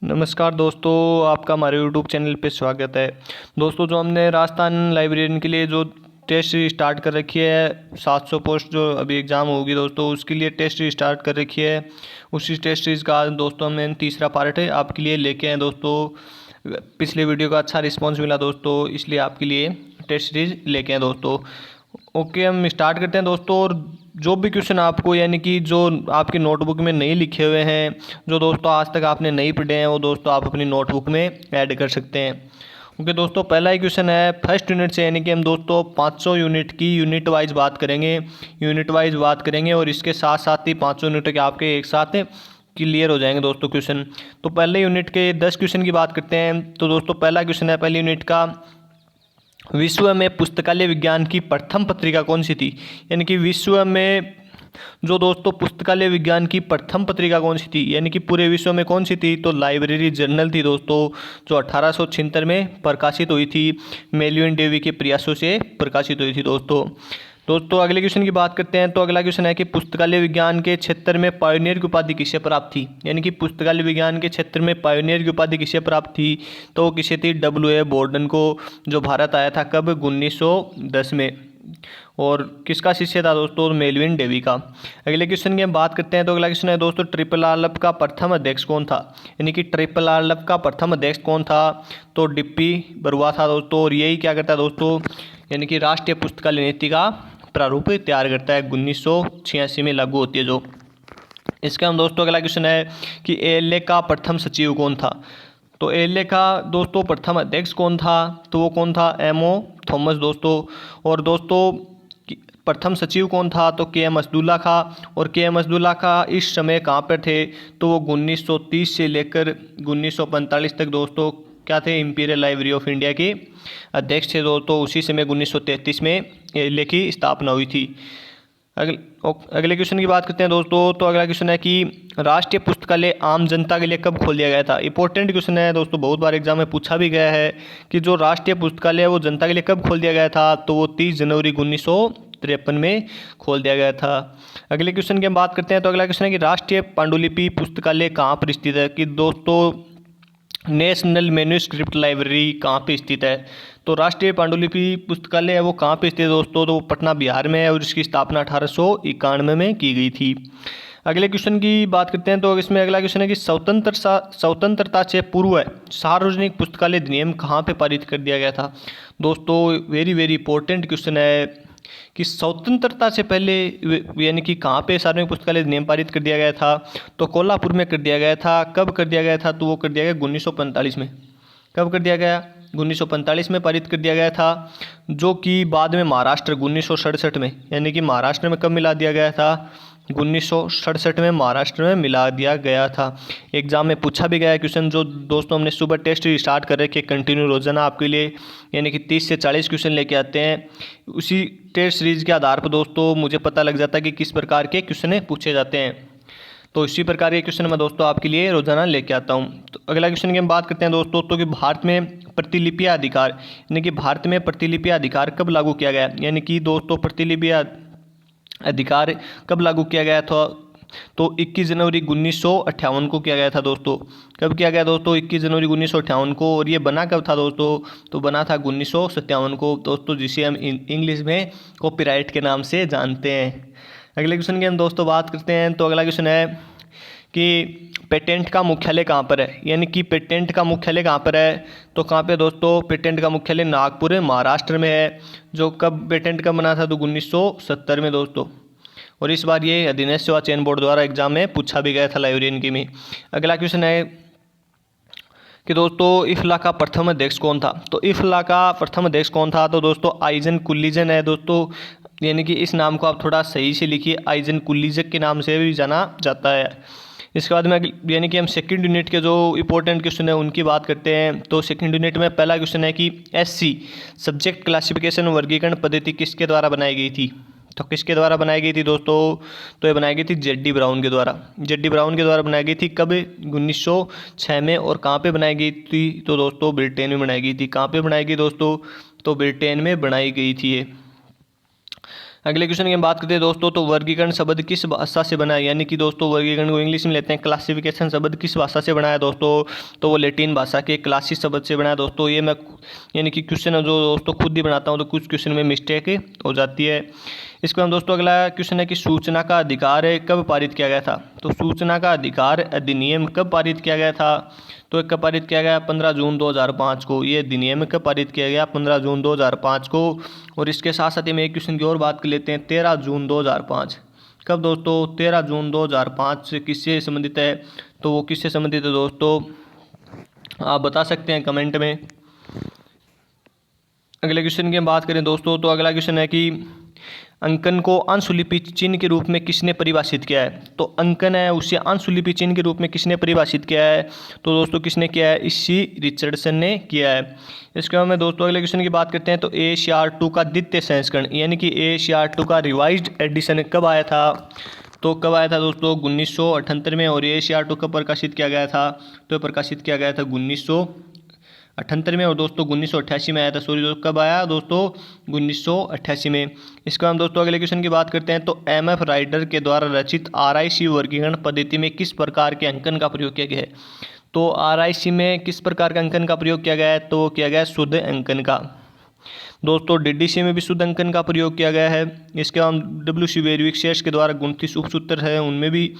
नमस्कार दोस्तों, आपका हमारे यूट्यूब चैनल पे स्वागत है। दोस्तों, जो हमने राजस्थान लाइब्रेरियन के लिए जो टेस्ट स्टार्ट कर रखी है, 700 पोस्ट जो अभी एग्ज़ाम होगी दोस्तों, उसके लिए टेस्ट स्टार्ट कर रखी है। उसी टेस्ट सीरीज़ का आज दोस्तों हमने तीसरा पार्ट है आपके लिए लेके आए दोस्तों। पिछले वीडियो का अच्छा रिस्पॉन्स मिला दोस्तों, इसलिए आपके लिए टेस्ट सीरीज लेके आए दोस्तों। ओके, हम स्टार्ट करते हैं दोस्तों। और जो भी क्वेश्चन आपको यानी कि जो आपकी नोटबुक में नहीं लिखे हुए हैं, जो दोस्तों आज तक आपने नहीं पढ़े हैं, वो दोस्तों आप अपनी नोटबुक में ऐड कर सकते हैं। ओके दोस्तों, पहला ही क्वेश्चन है फर्स्ट यूनिट से, यानी कि हम दोस्तों 500 यूनिट की यूनिट वाइज बात करेंगे और इसके साथ साथ ही 500 यूनिट के आपके एक साथ क्लियर हो जाएंगे दोस्तों क्वेश्चन। तो पहले यूनिट के 10 क्वेश्चन की बात करते हैं। तो दोस्तों पहला क्वेश्चन है पहली यूनिट का, विश्व में पुस्तकालय विज्ञान की प्रथम पत्रिका कौन सी थी। यानी कि विश्व में जो दोस्तों पुस्तकालय विज्ञान की प्रथम पत्रिका कौन सी थी, यानी कि पूरे विश्व में कौन सी थी, तो लाइब्रेरी जर्नल थी दोस्तों, जो 1876 में प्रकाशित हुई थी। मेलविन डेवी के प्रयासों से प्रकाशित हुई थी दोस्तों अगले क्वेश्चन की बात करते हैं। तो अगला क्वेश्चन है कि पुस्तकालय विज्ञान के क्षेत्र में पायोनियर की उपाधि किसे प्राप्त थी। यानी कि पुस्तकालय विज्ञान के क्षेत्र में पायोनियर की उपाधि किसे प्राप्त थी, तो किसे थी, W.A. बोर्डन को, जो भारत आया था कब, 1910 में। और किसका शिष्य था दोस्तों, मेलविन डेवी का। अगले क्वेश्चन की हम बात करते हैं। तो अगला क्वेश्चन है दोस्तों, ट्रिपल आर्लब का प्रथम अध्यक्ष कौन था। यानी कि ट्रिपल आर्लब का प्रथम अध्यक्ष कौन था, तो डिप्पी बरुआ था दोस्तों। और यही क्या करता है दोस्तों, यानी कि राष्ट्रीय पुस्तकालय नीति का प्रारूप तैयार करता है, 1986 में लागू होती है जो। इसका हम दोस्तों अगला क्वेश्चन है कि ALA का प्रथम सचिव कौन था। तो ALA का दोस्तों प्रथम अध्यक्ष कौन था, तो वो कौन था, M.O. थॉमस दोस्तों। और दोस्तों प्रथम सचिव कौन था, तो K.M. असदुल्ला था। और K.M. असदुल्ला का इस समय कहाँ पर थे, तो वो 1930 से लेकर 1945 तक दोस्तों क्या थे, इंपीरियल लाइब्रेरी ऑफ इंडिया के अध्यक्ष थे दोस्तों। उसी समय 1933 में ALA की स्थापना हुई थी। अगले क्वेश्चन की बात करते हैं दोस्तों। तो अगला क्वेश्चन है कि राष्ट्रीय पुस्तकालय आम जनता के लिए कब खोल दिया गया था। इंपॉर्टेंट क्वेश्चन है दोस्तों, बहुत बार एग्जाम में पूछा भी गया है कि जो राष्ट्रीय पुस्तकालय है वो जनता के लिए कब खोल दिया गया था, तो वो 30 जनवरी 1953 में खोल दिया गया था। अगले क्वेश्चन की हम बात करते हैं। तो अगला क्वेश्चन है कि राष्ट्रीय पांडुलिपि पुस्तकालय कहाँ पर स्थित है, कि दोस्तों नेशनल मैन्युस्क्रिप्ट लाइब्रेरी कहाँ पे स्थित है। तो राष्ट्रीय पांडुलिपि पुस्तकालय है वो कहाँ पे स्थित है दोस्तों, तो वो पटना बिहार में है और इसकी स्थापना 1891 में की गई थी। अगले क्वेश्चन की बात करते हैं। तो इसमें अगला क्वेश्चन है कि स्वतंत्रता से पूर्व सार्वजनिक पुस्तकालय अधिनियम कहाँ पे पारित कर दिया गया था। दोस्तों वेरी वेरी इंपॉर्टेंट क्वेश्चन है कि स्वतंत्रता से पहले यानी कि कहाँ पे सार्वजनिक पुस्तकालय अधिनियम पारित कर दिया गया था, तो कोल्हापुर में कर दिया गया था। कब कर दिया गया था, तो वो कर दिया गया 1945 में। कब कर दिया गया, 1945 में पारित कर दिया गया था, जो कि बाद में महाराष्ट्र 1967 में, यानी कि महाराष्ट्र में कब मिला दिया गया था, 1967 में महाराष्ट्र में मिला दिया गया था। एग्जाम में पूछा भी गया है क्वेश्चन, जो दोस्तों हमने सुबह टेस्ट स्टार्ट कर रखे कंटिन्यू रोजाना आपके लिए, यानी कि 30 से 40 क्वेश्चन लेके आते हैं। उसी टेस्ट सीरीज के आधार पर दोस्तों मुझे पता लग जाता है कि किस प्रकार के क्वेश्चन पूछे जाते हैं। तो इसी प्रकार के क्वेश्चन मैं दोस्तों आपके लिए रोजाना लेके आता हूँ। तो अगला क्वेश्चन की हम बात करते हैं दोस्तों, तो कि भारत में प्रतिलिपि अधिकार, यानी कि भारत में प्रतिलिपि अधिकार कब लागू किया गया। यानी कि दोस्तों प्रतिलिपि अधिकार कब लागू किया गया था, तो 21 जनवरी 1958 को किया गया था दोस्तों। कब किया गया दोस्तों, 21 जनवरी 1958 को। और ये बना कब था दोस्तों, तो बना था 1957 को दोस्तों, जिसे हम इंग्लिश में कॉपीराइट के नाम से जानते हैं। अगले क्वेश्चन की हम दोस्तों बात करते हैं। तो अगला क्वेश्चन है कि पेटेंट का मुख्यालय कहाँ पर है। यानी कि पेटेंट का मुख्यालय कहाँ पर है, तो कहाँ पे दोस्तों, पेटेंट का मुख्यालय नागपुर महाराष्ट्र में है। जो कब पेटेंट कब बना था, तो 1970 में दोस्तों। और इस बार ये अधीनस्थ सेवा चयन बोर्ड द्वारा एग्जाम में पूछा भी गया था लाइब्रेरियन की में। अगला क्वेश्चन है कि दोस्तों इफ्ला का प्रथम अध्यक्ष कौन था। तो इफ्ला का प्रथम अध्यक्ष कौन था, तो दोस्तों आइजन कुल्लिजन है दोस्तों। यानी कि इस नाम को आप थोड़ा सही से लिखिए, आइजन कुल्लिजक के नाम से भी जाना जाता है। इसके बाद में यानी कि हम सेकंड यूनिट के जो इंपॉर्टेंट क्वेश्चन है उनकी बात करते हैं। तो सेकंड यूनिट में पहला क्वेश्चन है कि SC सब्जेक्ट क्लासिफिकेशन वर्गीकरण पद्धति किसके द्वारा बनाई गई थी। तो किसके द्वारा बनाई गई थी दोस्तों, तो ये बनाई गई थी Z.D. ब्राउन के द्वारा। Z.D. ब्राउन के द्वारा बनाई गई थी कब, 1906 में। और कहाँ पे बनाई गई थी, तो दोस्तों ब्रिटेन में बनाई गई थी। कहाँ पे बनाई गई दोस्तों, तो ब्रिटेन में बनाई गई थी ये। अगले क्वेश्चन की हम बात करते हैं दोस्तों, तो वर्गीकरण शब्द किस भाषा से बना है, यानी कि दोस्तों वर्गीकरण को इंग्लिश में लेते हैं। क्लासिफिकेशन शब्द किस भाषा से बना है दोस्तों, तो वो लैटिन भाषा के क्लासिस शब्द से बना है दोस्तों। ये मैं यानी कि क्वेश्चन है जो दोस्तों खुद ही बनाता हूँ, तो कुछ क्वेश्चन में मिस्टेक हो जाती है। इसको हम दोस्तों, अगला क्वेश्चन है कि सूचना का अधिकार कब पारित किया गया था, तो सूचना का अधिकार अधिनियम कब पारित किया गया था, तो कब पारित किया गया, 15 जून 2005 को। ये अधिनियम कब पारित किया गया, 15 जून 2005 को। और इसके साथ साथ ही में एक क्वेश्चन की और बात कर लेते हैं, 13 जून 2005 कब दोस्तों, 13 जून 2005 से किससे संबंधित है, तो वो किससे संबंधित है दोस्तों, आप बता सकते हैं कमेंट में। अगले क्वेश्चन की हम बात करें दोस्तों, तो अगला क्वेश्चन है कि अंकन को अंशुलिपि चिन्ह के रूप में किसने परिभाषित किया है, तो अंकन है उसे अंशुलिपि चिन्ह के रूप में किसने परिभाषित किया है, तो दोस्तों किसने किया है, इसी रिचर्डसन ने किया है। इसके बाद में दोस्तों अगले क्वेश्चन की बात करते हैं, तो ACR2 का द्वितीय संस्करण यानी कि ACR2 का रिवाइज्ड एडिशन कब आया था, तो कब आया था दोस्तों, 1978 में। और ACR2 कब प्रकाशित किया गया था, तो प्रकाशित किया गया था 1978 में। और दोस्तों 1988 में आया था, सॉरी दोस्तों कब आया दोस्तों, 1988 में। इसका हम दोस्तों अगले क्वेश्चन की बात करते हैं, तो MF राइडर के द्वारा रचित RIC वर्गीकरण पद्धति में किस प्रकार के अंकन का प्रयोग किया गया है, तो RIC में किस प्रकार का अंकन का प्रयोग किया गया है, तो किया गया है शुद्ध अंकन का। दोस्तों DDC में भी शुद्ध अंकन का प्रयोग किया गया है। इसके बाद WC वेरविक के द्वारा 29 उपसूत्र है, उनमें भी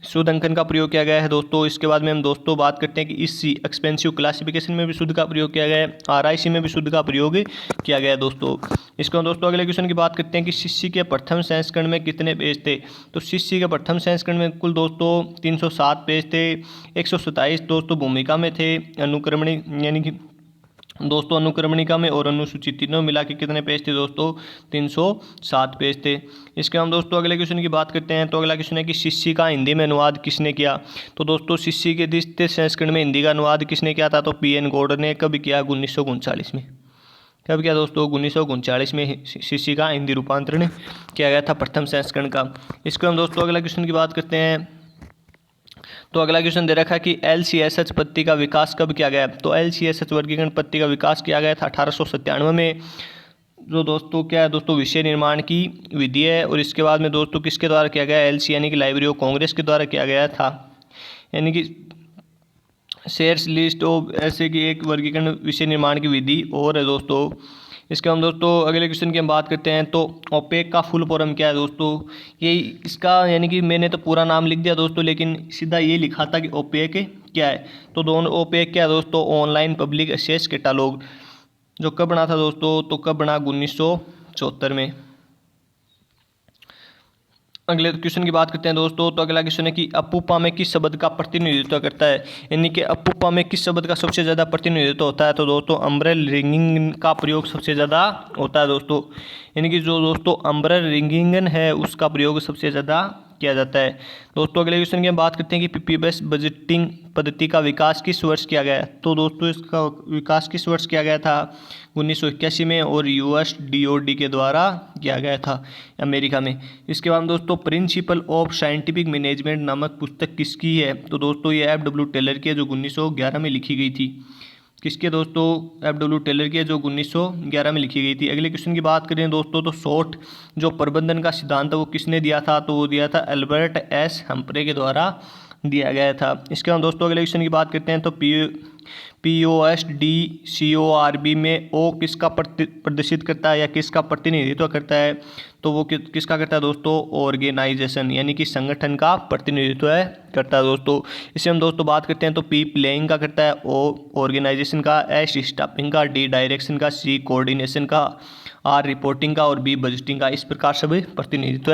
शुद्ध अंकन का प्रयोग किया गया है दोस्तों। इसके बाद में हम दोस्तों बात करते हैं कि इस एक्सपेंसिव क्लासिफिकेशन में भी शुद्ध का प्रयोग किया गया है, RIC में भी शुद्ध का प्रयोग किया गया है दोस्तों। इसके बाद दोस्तों अगले क्वेश्चन की बात करते हैं कि शिष्य के प्रथम संस्करण में कितने पेज थे, तो शिष्य के प्रथम संस्करण में कुल दोस्तों 307 पेज थे। 127 दोस्तों भूमिका में थे, अनुक्रमणी यानी कि दोस्तों अनुक्रमणिका में और अनुसूची तीनों मिला के कितने पेज थे दोस्तों, 307 पेज थे। इसके हम दोस्तों अगले क्वेश्चन की बात करते हैं, तो अगला क्वेश्चन है कि शिष्य का हिंदी में अनुवाद किसने किया, तो दोस्तों शिष्य के द्वितीय संस्करण में हिंदी का अनुवाद किसने किया था, तो PN गौड़ ने। कब किया, 1939 में। कब किया दोस्तों, 1939 में शिष्य का हिंदी रूपांतरण किया गया था प्रथम संस्करण का। इसको हम दोस्तों अगला क्वेश्चन की बात करते हैं, तो अगला क्वेश्चन दे रखा है कि LCSH पत्ती का विकास कब किया गया, तो LCSH वर्गीकरण पत्ती का विकास किया गया था 1897 में। जो दोस्तों क्या है दोस्तों, विषय निर्माण की विधि है। और इसके बाद में दोस्तों किसके द्वारा किया गया, LC यानी कि लाइब्रेरी ऑफ कांग्रेस के द्वारा किया गया था, यानी कि शेयर्स लिस्ट ऑफ ऐसे की एक वर्गीकरण विषय निर्माण की विधि और है दोस्तों। इसके हम दोस्तों अगले क्वेश्चन की हम बात करते हैं, तो ओपेक का फुल फॉर्म क्या है दोस्तों, ये इसका यानी कि मैंने तो पूरा नाम लिख दिया दोस्तों, लेकिन सीधा ये लिखा था कि ओपेक क्या है, तो दोनों ओपेक क्या है दोस्तों, ऑनलाइन पब्लिक एक्सेस कैटालॉग। जो कब बना था दोस्तों, तो कब बना, 1974 में। अगले क्वेश्चन की बात करते हैं दोस्तों, तो अगला क्वेश्चन है कि अपूपा में किस शब्द का प्रतिनिधित्व करता है, यानी कि अपूपा में किस शब्द का सबसे ज़्यादा प्रतिनिधित्व होता है, तो दोस्तों अम्ब्रेल रिंगिंग का प्रयोग सबसे ज़्यादा होता है दोस्तों, यानी कि जो दोस्तों अम्ब्रेल रिंगिंगन है उसका प्रयोग सबसे ज़्यादा किया जाता है दोस्तों। अगले क्वेश्चन की हम बात करते हैं कि PPBS बजटिंग पद्धति का विकास किस वर्ष किया गया है, तो दोस्तों इसका विकास किस वर्ष किया गया था, 1981 में। और US DOD के द्वारा किया गया था अमेरिका में। इसके बाद दोस्तों प्रिंसिपल ऑफ साइंटिफिक मैनेजमेंट नामक पुस्तक किसकी है, तो दोस्तों ये FW टेलर की है, जो 1911 में लिखी गई थी। किसके दोस्तों, FW टेलर की है, जो 1911 में लिखी गई थी। अगले क्वेश्चन की बात करें दोस्तों, तो शॉर्ट जो प्रबंधन का सिद्धांत है वो किसने दिया था, तो वो दिया था एल्बर्ट S हम्फ्रे के द्वारा दिया गया था। इसके बाद दोस्तों अगले क्वेश्चन की बात करते हैं, तो POSD में O किसका प्रदर्शित करता है या किसका प्रतिनिधित्व करता है, तो वो किसका करता है दोस्तों, ऑर्गेनाइजेशन यानी कि संगठन का प्रतिनिधित्व करता है दोस्तों। इसे हम दोस्तों बात करते हैं, तो P प्लेइंग का करता है, O ऑर्गेनाइजेशन का, S स्टाफिंग का, D डायरेक्शन का, C कोऑर्डिनेशन का, R रिपोर्टिंग का और B बजटिंग का। इस प्रकार सभी प्रतिनिधित्व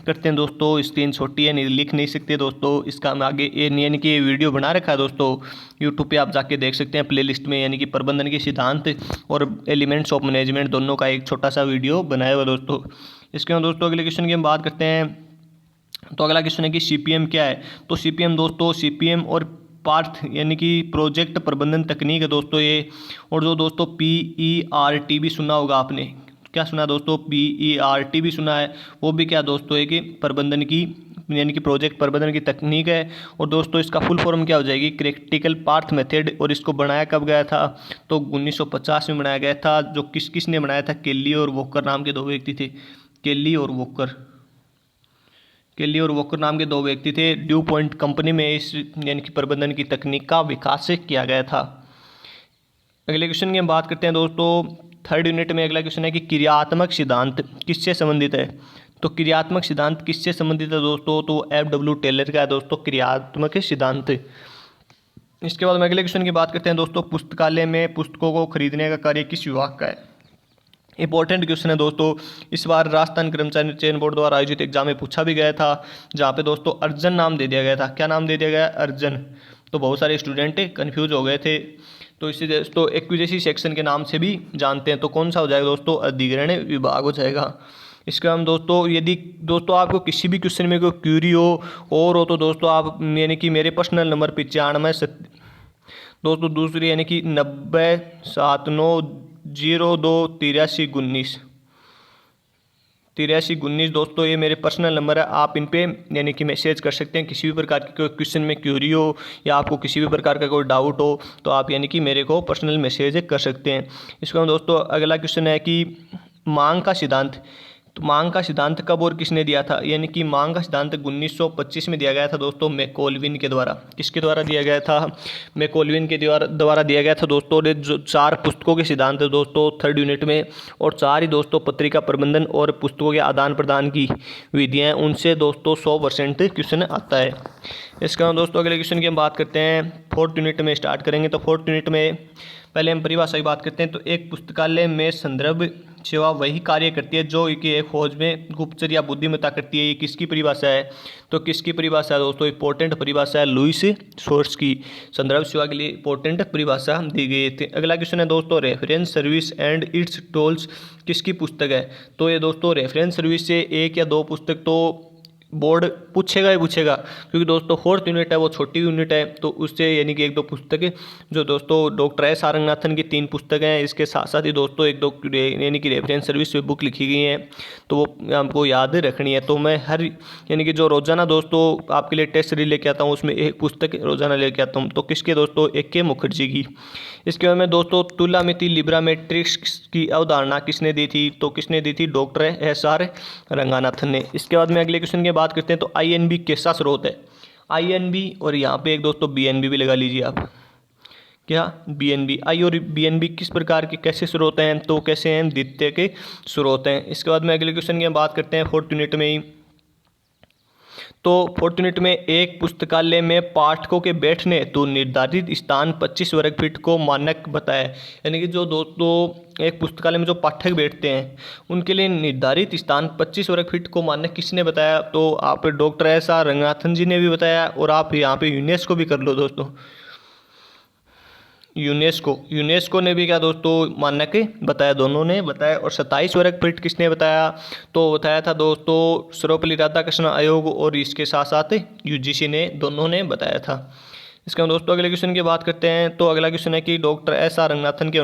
करते हैं दोस्तों। स्क्रीन छोटी है, नहीं लिख नहीं सकते दोस्तों, इसका हम आगे यानी कि ये वीडियो बना रखा है दोस्तों, यूट्यूब पे आप जाके देख सकते हैं प्लेलिस्ट में, यानी कि प्रबंधन के सिद्धांत और एलिमेंट्स ऑफ मैनेजमेंट दोनों का एक छोटा सा वीडियो बनाया हुआ दोस्तों। इसके बाद दोस्तों अगले क्वेश्चन की हम बात करते हैं, तो अगला क्वेश्चन है कि CPM क्या है, तो CPM दोस्तों CPM और पार्थ यानी कि प्रोजेक्ट प्रबंधन तकनीक है दोस्तों ये। और जो दोस्तों PERT भी सुना होगा आपने, क्या सुना दोस्तों, PERT भी सुना है, वो भी क्या दोस्तों है कि प्रबंधन की यानी कि प्रोजेक्ट प्रबंधन की तकनीक है। और दोस्तों इसका फुल फॉर्म क्या हो जाएगी, क्रिटिकल पाथ मेथड। और इसको बनाया कब गया था, तो 1950 में बनाया गया था। जो किसने बनाया था, केली और वॉकर नाम के दो व्यक्ति थे। केली और वोकर नाम के दो व्यक्ति थे। ड्यू पॉइंट कंपनी में इस यानी कि प्रबंधन की तकनीक का विकास किया गया था। अगले क्वेश्चन की हम बात करते हैं दोस्तों, थर्ड यूनिट में अगला क्वेश्चन है कि क्रियात्मक सिद्धांत किससे संबंधित है। तो क्रियात्मक सिद्धांत किससे संबंधित है दोस्तों, तो F.W. टेलर का है दोस्तों क्रियात्मक सिद्धांत। इसके बाद हम अगले क्वेश्चन की बात करते हैं दोस्तों, पुस्तकालय में पुस्तकों को खरीदने का कार्य किस विभाग का है। इंपॉर्टेंट क्वेश्चन है दोस्तों, इस बार राजस्थान कर्मचारी चयन बोर्ड द्वारा आयोजित एग्जाम में पूछा भी गया था, जहाँ पे दोस्तों अर्जन नाम दे दिया गया था। क्या नाम दे दिया गया, अर्जन। तो बहुत सारे स्टूडेंट कंफ्यूज हो गए थे। तो इसी दोस्तों एक्विजिशन सेक्शन के नाम से भी जानते हैं। तो कौन सा हो जाएगा दोस्तों, अधिग्रहण विभाग हो जाएगा। इसका हम दोस्तों, यदि दोस्तों आपको किसी भी क्वेश्चन में कोई क्यूरी हो तो दोस्तों आप यानी कि मेरे पर्सनल नंबर 95 दोस्तों दूसरी यानी कि 9079028319 दोस्तों, ये मेरे पर्सनल नंबर है। आप इन पे यानी कि मैसेज कर सकते हैं। किसी भी प्रकार की कोई क्वेश्चन में क्यूरी हो या आपको किसी भी प्रकार का कोई डाउट हो तो आप यानी कि मेरे को पर्सनल मैसेज कर सकते हैं। इसको हम दोस्तों अगला क्वेश्चन है कि मांग का सिद्धांत। तो मांग का सिद्धांत कब और किसने दिया था, यानी कि मांग का सिद्धांत 1925 में दिया गया था दोस्तों मैकॉल्विन के द्वारा। किसके द्वारा दिया गया था, मैकॉल्विन के द्वारा दिया गया था दोस्तों। और जो 4 पुस्तकों के सिद्धांत है दोस्तों थर्ड यूनिट में, और 4 ही दोस्तों पत्रिका प्रबंधन और पुस्तकों के आदान प्रदान की विधियाँ, उनसे दोस्तों 100% क्वेश्चन आता है। इसका दोस्तों अगले क्वेश्चन की हम बात करते हैं, फोर्थ यूनिट में स्टार्ट करेंगे। तो फोर्थ यूनिट में पहले हम परिभाषा की बात करते हैं। तो एक पुस्तकालय में संदर्भ सेवा वही कार्य करती है जो कि एक खोज में गुप्तचर या बुद्धिमत्ता करती है। ये किसकी परिभाषा है, तो किसकी परिभाषा है दोस्तों, इंपॉर्टेंट परिभाषा है लुईस शोर्स की। संदर्भ सेवा के लिए इंपॉर्टेंट परिभाषा दी गई थी। अगला क्वेश्चन है दोस्तों, reference service and it's tools किसकी पुस्तक है। तो ये दोस्तों रेफरेंस सर्विस से 1 या 2 पुस्तक तो बोर्ड पूछेगा ही पूछेगा, क्योंकि दोस्तों फोर्थ यूनिट है वो छोटी यूनिट है। तो उससे यानी कि 1-2 पुस्तकें जो दोस्तों डॉक्टर एस रंगनाथन की 3 पुस्तकें हैं, इसके साथ साथ ही दोस्तों 1-2 यानी कि रेफरेंस सर्विस पे बुक लिखी गई हैं, तो वो हमको याद रखनी है। तो मैं हर यानी कि जो रोजाना दोस्तों आपके लिए टेस्ट सीरीज लेके आता हूँ उसमें एक पुस्तक रोजाना लेके आता हूँ। तो किसके दोस्तों, A.K. मुखर्जी की। इसके बाद में दोस्तों तुलामिति लिब्रामेट्रिक्स की अवधारणा किसने दी थी, तो किसने दी थी, डॉक्टर S.R. रंगनाथन ने। इसके बाद में अगले क्वेश्चन की बात करते हैं। तो INB कैसा स्रोत है, INB और यहाँ पे एक दोस्तों BNB भी लगा लीजिए आप। क्या, BNB। आई और BNB किस प्रकार के कैसे स्रोत हैं, तो कैसे हैं, द्वितीय के स्रोत हैं। इसके बाद में अगले क्वेश्चन की हम बात करते हैं फोर्थ यूनिट में ही। तो फोर्थ यूनिट में एक पुस्तकालय में पाठकों के बैठने हेतु निर्धारित स्थान 25 वर्ग फीट को मानक बताया। यानी कि जो दोस्तों एक पुस्तकालय में जो पाठक बैठते हैं उनके लिए निर्धारित स्थान 25 वर्ग फीट को मानक किसने बताया, तो आप डॉक्टर S.R. रंगनाथन जी ने भी बताया, और आप यहाँ पे यूनेस्को भी कर लो दोस्तों। यूनेस्को ने भी क्या दोस्तों मानक बताया, दोनों ने बताया। और 27 वर्ग फीट किसने बताया, तो बताया था दोस्तों सर्वपल्ली राधाकृष्ण आयोग और इसके साथ साथ UGC ने, दोनों ने बताया था। इसके हम दोस्तों अगले क्वेश्चन की बात करते हैं। तो अगला क्वेश्चन है कि डॉक्टर S.R. रंगनाथन के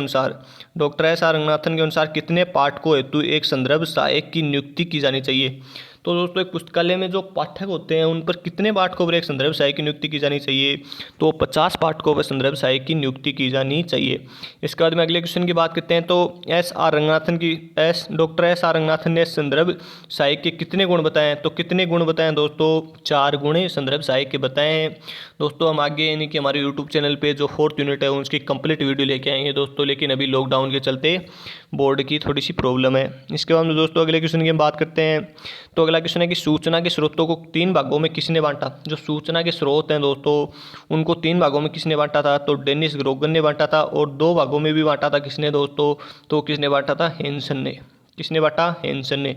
अनुसार कितने पाठकों हेतु एक संदर्भ सहायक की नियुक्ति की जानी चाहिए। तो दोस्तों एक पुस्तकालय में जो पाठक होते हैं उन पर कितने पाठकों पर एक संदर्भ सहायक की नियुक्ति की जानी चाहिए, तो 50 पाठकों पर संदर्भ सहायक की नियुक्ति की जानी चाहिए। इसके बाद में अगले क्वेश्चन की बात करते हैं। तो डॉक्टर S.R. रंगनाथन ने संदर्भ सहायक के कितने गुण बताए हैं, तो कितने गुण बताए हैं दोस्तों, 4 गुण संदर्भ सहायक के बताए हैं। दोस्तों हम आगे यानी कि हमारे यूट्यूब चैनल पे जो फोर्थ यूनिट है उसकी कंप्लीट वीडियो लेके आएंगे दोस्तों, लेकिन अभी लॉकडाउन के चलते बोर्ड की थोड़ी सी प्रॉब्लम है। इसके बाद में दोस्तों अगले क्वेश्चन की हम बात करते हैं। तो अगला क्वेश्चन है कि सूचना के स्रोतों को 3 भागों में किसने बांटा। जो सूचना के स्रोत हैं दोस्तों उनको 3 भागों में किसने बांटा था, तो डेनिस ग्रोगन ने बांटा था, और 2 भागों में भी बांटा था किसने दोस्तों, तो किसने बांटा था, हेंसन ने। किसने बांटा, हेंसन ने।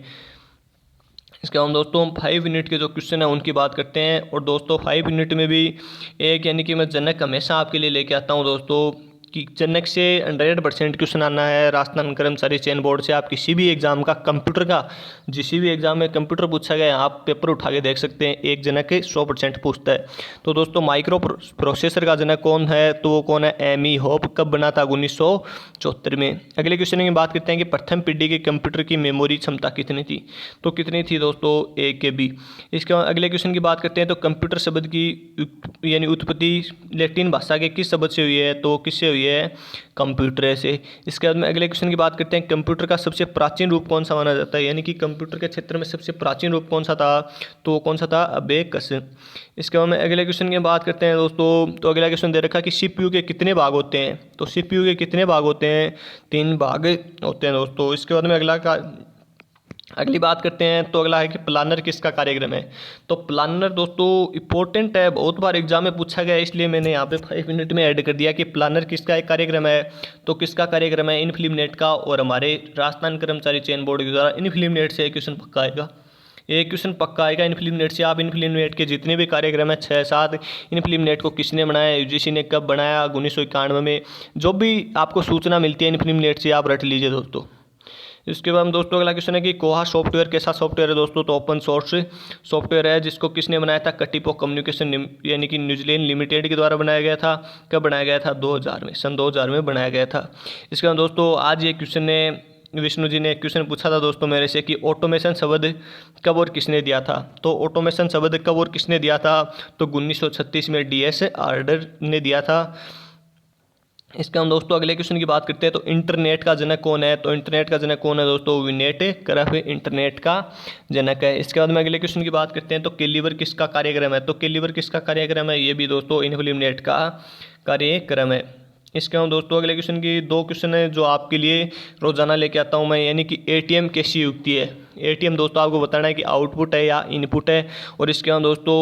इसके हम दोस्तों 5 यूनिट के जो क्वेश्चन है उनकी बात करते हैं। और दोस्तों 5 यूनिट में भी एक यानी कि मैं जनक हमेशा आपके लिए लेके आता हूँ दोस्तों कि जनक से 100% क्वेश्चन आना है। राजस्थान कर्मचारी चयन बोर्ड से आप किसी भी एग्जाम का कंप्यूटर का जिस भी एग्जाम में कंप्यूटर पूछा गया आप पेपर उठा के देख सकते हैं, एक जनक 100% पूछता है। तो दोस्तों माइक्रो प्रोसेसर का जनक कौन है, तो वो कौन है, एमी होप। कब बना था, 1974 में। अगले क्वेश्चन में बात करते हैं कि प्रथम पीढ़ी के कंप्यूटर की मेमोरी क्षमता कितनी थी, तो कितनी थी दोस्तों, 1 KB। इसके बाद अगले क्वेश्चन की बात करते हैं। तो कंप्यूटर शब्द की यानी उत्पत्ति लैटिन भाषा के किस शब्द से हुई है, तो किससे हुई है कंप्यूटर से। इसके बाद में अगले क्वेश्चन की बात करते हैं, कंप्यूटर का सबसे प्राचीन रूप कौन सा माना जाता है, यानी कि कंप्यूटर के क्षेत्र में सबसे प्राचीन रूप कौन सा था, तो वो कौन सा था, अबेकस। इसके बाद में अगले क्वेश्चन की बात करते हैं दोस्तों, तो अगला क्वेश्चन दे रखा है कि सीपीयू के कितने भाग होते हैं, तो सीपीयू के कितने भाग होते हैं, 3 भाग होते हैं दोस्तों। इसके बाद में अगली बात करते हैं, तो अगला है कि प्लानर किसका कार्यक्रम है, तो प्लानर दोस्तों इंपॉर्टेंट है, बहुत बार एग्जाम में पूछा गया है, इसलिए मैंने यहाँ पे 5 मिनट में ऐड कर दिया कि प्लानर किसका एक कार्यक्रम है, तो किसका कार्यक्रम है, इनफिल्मनेट का, और हमारे राजस्थान कर्मचारी चयन बोर्ड के द्वारा इनफिल्मनेट से एक क्वेश्चन पक्का आएगा, एक क्वेश्चन पक्का आएगा इनफिल्मनेट से। आप इनफिल्मनेट के जितने भी कार्यक्रम है 6-7 इनफिल्मनेट को किसने बनाया, यूजीसी ने कब बनाया, 1991 में, जो भी आपको सूचना मिलती है इनफिल्मनेट से आप रट लीजिए दोस्तों। इसके बाद दोस्तों अगला क्वेश्चन है कि कोहा सॉफ्टवेयर कैसा सॉफ्टवेयर है दोस्तों, तो ओपन सोर्स सॉफ्टवेयर है, जिसको किसने बनाया था, कटिपो कम्युनिकेशन यानी कि न्यूजीलैंड लिमिटेड के द्वारा बनाया गया था। कब बनाया गया था, 2000 में, सन 2000 में बनाया गया था। इसके बाद दोस्तों आज ये क्वेश्चन ने विष्णु जी ने एक क्वेश्चन पूछा था दोस्तों मेरे से कि ऑटोमेशन शब्द कब और किसने दिया था, तो ऑटोमेशन शब्द कब और किसने दिया था, तो 1936 में DS आर्डर ने दिया था। इसका हम दोस्तों अगले क्वेश्चन की बात करते हैं, तो इंटरनेट का जनक कौन है, तो इंटरनेट का जनक कौन है दोस्तों, विनेट करफ इंटरनेट का जनक है। इसके बाद में अगले क्वेश्चन की बात करते हैं, तो कैलिबर किसका कार्यक्रम है, तो कैलिबर किसका कार्यक्रम है, ये भी दोस्तों इनफिल्मनेट का कार्यक्रम है। इसके हम दोस्तों अगले क्वेश्चन की 2 क्वेश्चन है जो आपके लिए रोजाना लेके आता हूँ मैं, यानी कि ATM कैसी युक्ति है। ATM दोस्तों आपको बताना है कि आउटपुट है या इनपुट है। और इसके हम दोस्तों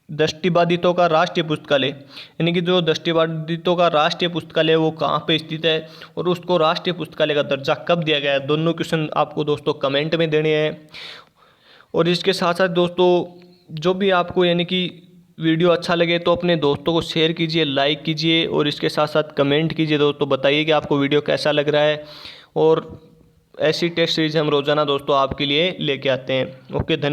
दृष्टिबाधितों का राष्ट्रीय पुस्तकालय, यानी कि जो दृष्टिबाधितों का राष्ट्रीय पुस्तकालय वो कहाँ पे स्थित है और उसको राष्ट्रीय पुस्तकालय का दर्जा कब दिया गया है, दोनों क्वेश्चन आपको दोस्तों कमेंट में देने हैं। और इसके साथ साथ दोस्तों जो भी आपको यानी कि वीडियो अच्छा लगे तो अपने दोस्तों को शेयर कीजिए, लाइक कीजिए, और इसके साथ साथ कमेंट कीजिए दोस्तों, बताइए कि आपको वीडियो कैसा लग रहा है। और ऐसी टेस्ट सीरीज हम रोज़ाना दोस्तों आपके लिए लेके आते हैं। ओके, धन्यवाद।